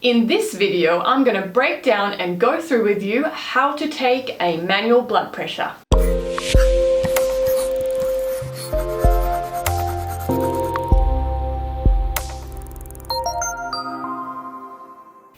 In this video, I'm going to break down and go through with you how to take a manual blood pressure.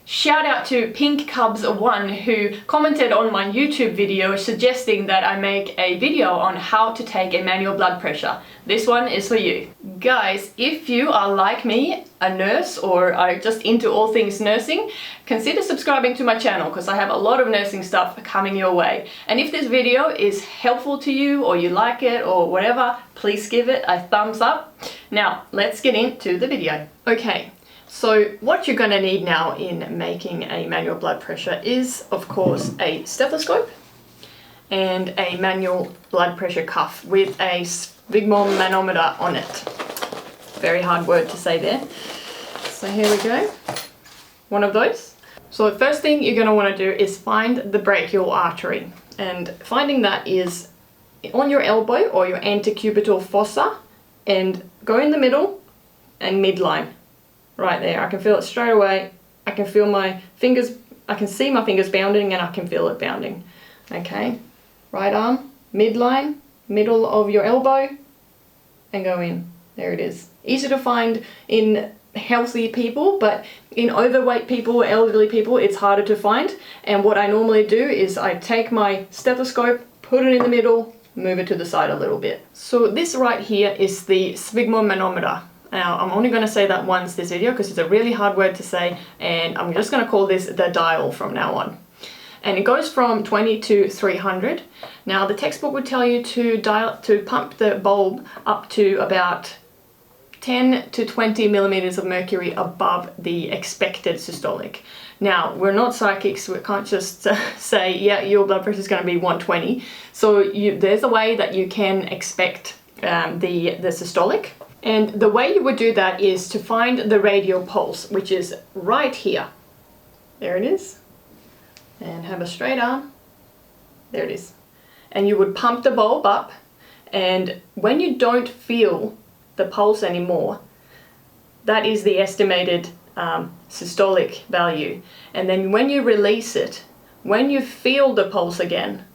Shout out to Pink Cubs1 who commented on my YouTube video suggesting that I make a video on how to take a manual blood pressure. This one is for you. Guys, if you are like me, a nurse, or are just into all things nursing, consider subscribing to my channel because I have a lot of nursing stuff coming your way. And if this video is helpful to you or you like it or whatever, please give it a thumbs up. Now, let's get into the video. Okay. So what you're going to need now in making a manual blood pressure is, of course, a stethoscope and a manual blood pressure cuff with a sphygmomanometer on it. Very hard word to say there. So here we go. One of those. So the first thing you're going to want to do is find the brachial artery. And finding that is on your elbow or your antecubital fossa, and go in the middle and midline. Right there, I can feel it straight away. I can feel my fingers, I can see my fingers bounding and I can feel it bounding. Okay, right arm, midline, middle of your elbow, and go in. There it is. Easy to find in healthy people, but in overweight people, elderly people, it's harder to find. And what I normally do is I take my stethoscope, put it in the middle, move it to the side a little bit. So this right here is the sphygmomanometer. Now, I'm only going to say that once this video because it's a really hard word to say, and I'm just going to call this the dial from now on. And it goes from 20 to 300. Now, the textbook would tell you to pump the bulb up to about 10 to 20 millimeters of mercury above the expected systolic. Now, we're not psychics, we can't just say, yeah, your blood pressure is going to be 120. So there's a way that you can expect the systolic. And the way you would do that is to find the radial pulse, which is right here. There it is. And have a straight arm. There it is. And you would pump the bulb up, and when you don't feel the pulse anymore, that is the estimated systolic value. And then when you release it, when you feel the pulse again,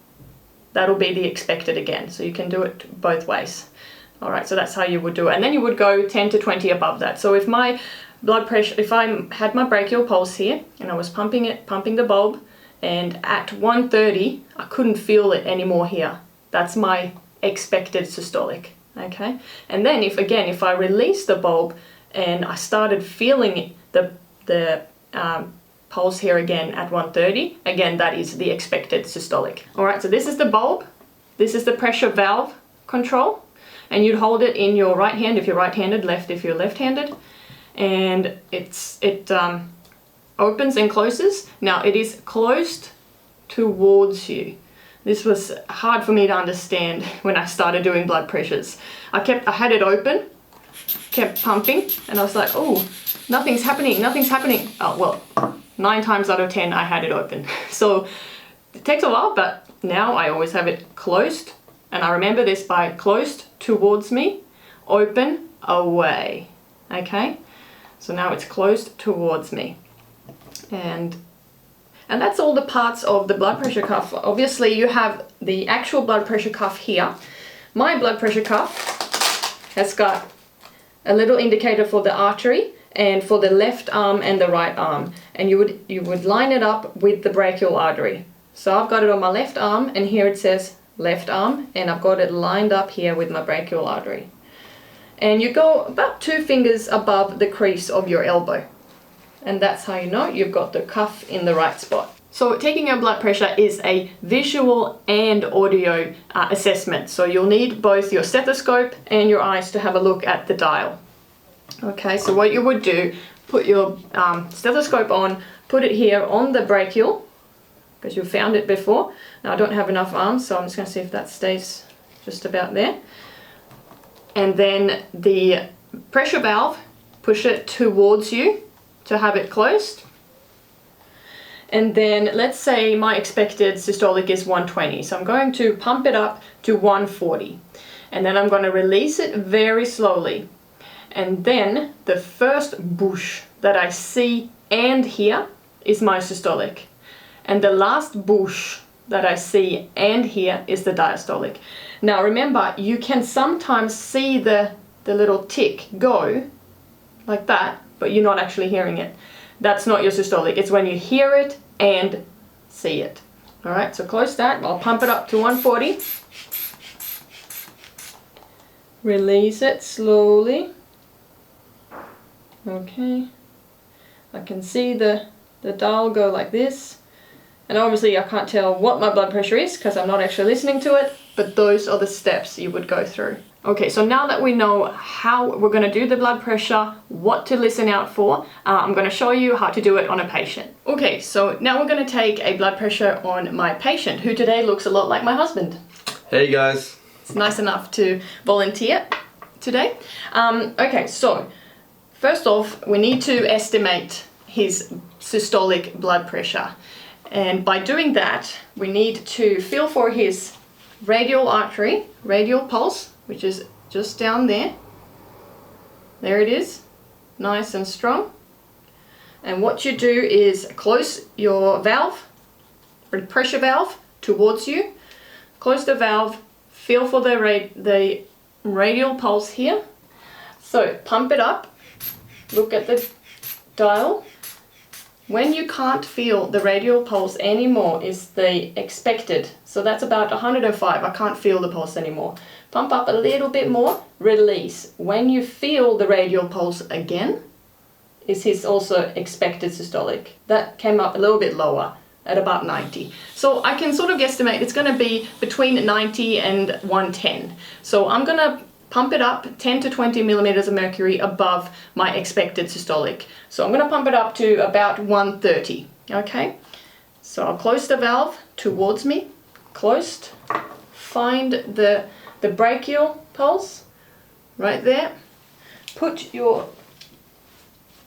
that'll be the expected again. So you can do it both ways. All right, so that's how you would do it. And then you would go 10 to 20 above that. So if my blood pressure, if I had my brachial pulse here and I was pumping the bulb, and at 130, I couldn't feel it anymore here. That's my expected systolic, okay? And then if I released the bulb and I started feeling the pulse here again at 130, again, that is the expected systolic. All right, so this is the bulb. This is the pressure valve control. And you'd hold it in your right hand if you're right-handed, left if you're left-handed, and it opens and closes. Now it is closed towards you. This was hard for me to understand when I started doing blood pressures. I had it open, kept pumping, and I was like, oh, nothing's happening, nothing's happening. Oh, well, 9 times out of 10 I had it open. So it takes a while, but now I always have it closed. And I remember this by closed towards me, open, away. Okay? So now it's closed towards me. And that's all the parts of the blood pressure cuff. Obviously you have the actual blood pressure cuff here. My blood pressure cuff has got a little indicator for the artery and for the left arm and the right arm. And you would line it up with the brachial artery. So I've got it on my left arm, and here it says left arm, and I've got it lined up here with my brachial artery. And you go about 2 fingers above the crease of your elbow. And that's how you know you've got the cuff in the right spot. So taking your blood pressure is a visual and audio assessment. So you'll need both your stethoscope and your eyes to have a look at the dial. Okay, so what you would do, put your stethoscope on, put it here on the brachial, because you found it before. Now I don't have enough arms, so I'm just going to see if that stays just about there. And then the pressure valve, push it towards you to have it closed. And then let's say my expected systolic is 120, so I'm going to pump it up to 140. And then I'm going to release it very slowly. And then the first boosh that I see and here is my systolic. And the last bush that I see and here is the diastolic. Now remember, you can sometimes see the little tick go like that, but you're not actually hearing it. That's not your systolic. It's when you hear it and see it. All right, so close that. I'll pump it up to 140. Release it slowly. Okay. I can see the dial go like this. And obviously I can't tell what my blood pressure is because I'm not actually listening to it, but those are the steps you would go through. Okay, so now that we know how we're going to do the blood pressure, what to listen out for, I'm going to show you how to do it on a patient. Okay, so now we're going to take a blood pressure on my patient, who today looks a lot like my husband. Hey guys. It's nice enough to volunteer today. Okay, so first off, we need to estimate his systolic blood pressure. And by doing that, we need to feel for his radial artery, radial pulse, which is just down there. There it is, nice and strong. And what you do is close your valve, pressure valve towards you. Close the valve, feel for the radial pulse here. So pump it up, look at the dial. When you can't feel the radial pulse anymore is the expected. So that's about 105. I can't feel the pulse anymore. Pump up a little bit more, release. When you feel the radial pulse again, is his also expected systolic. That came up a little bit lower at about 90. So I can sort of guesstimate it's going to be between 90 and 110. So I'm going to pump it up 10 to 20 millimeters of mercury above my expected systolic. So I'm going to pump it up to about 130, okay? So I'll close the valve towards me, closed, find the brachial pulse right there, put your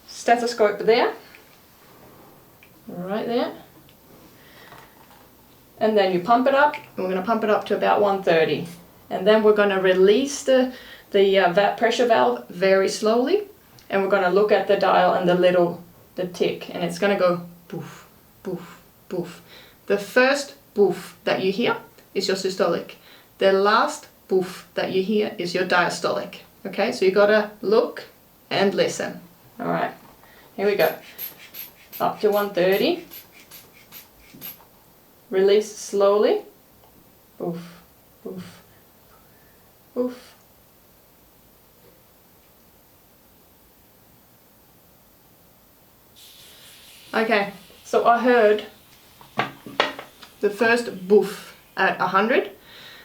stethoscope there, right there, and then you pump it up, and we're going to pump it up to about 130. And then we're going to release the pressure valve very slowly, and we're going to look at the dial and the tick, and it's going to go boof, boof, boof. The first boof that you hear is your systolic. The last boof that you hear is your diastolic. Okay, so you got to look and listen. All right, here we go. Up to 130. Release slowly. Boof, boof. Oof. Okay, so I heard the first boof at 100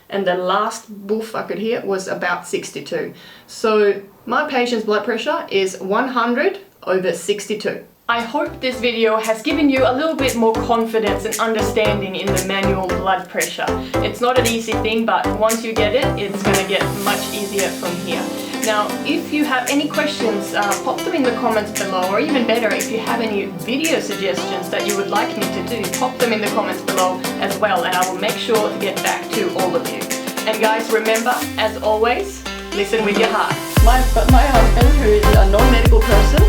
and the last boof I could hear was about 62. So my patient's blood pressure is 100 over 62. I hope this video has given you a little bit more confidence and understanding in the manual blood pressure. It's not an easy thing, but once you get it, it's going to get much easier from here. Now, if you have any questions, pop them in the comments below, or even better, if you have any video suggestions that you would like me to do, pop them in the comments below as well, and I will make sure to get back to all of you. And guys, remember, as always, listen with your heart. My husband, who is a non-medical person,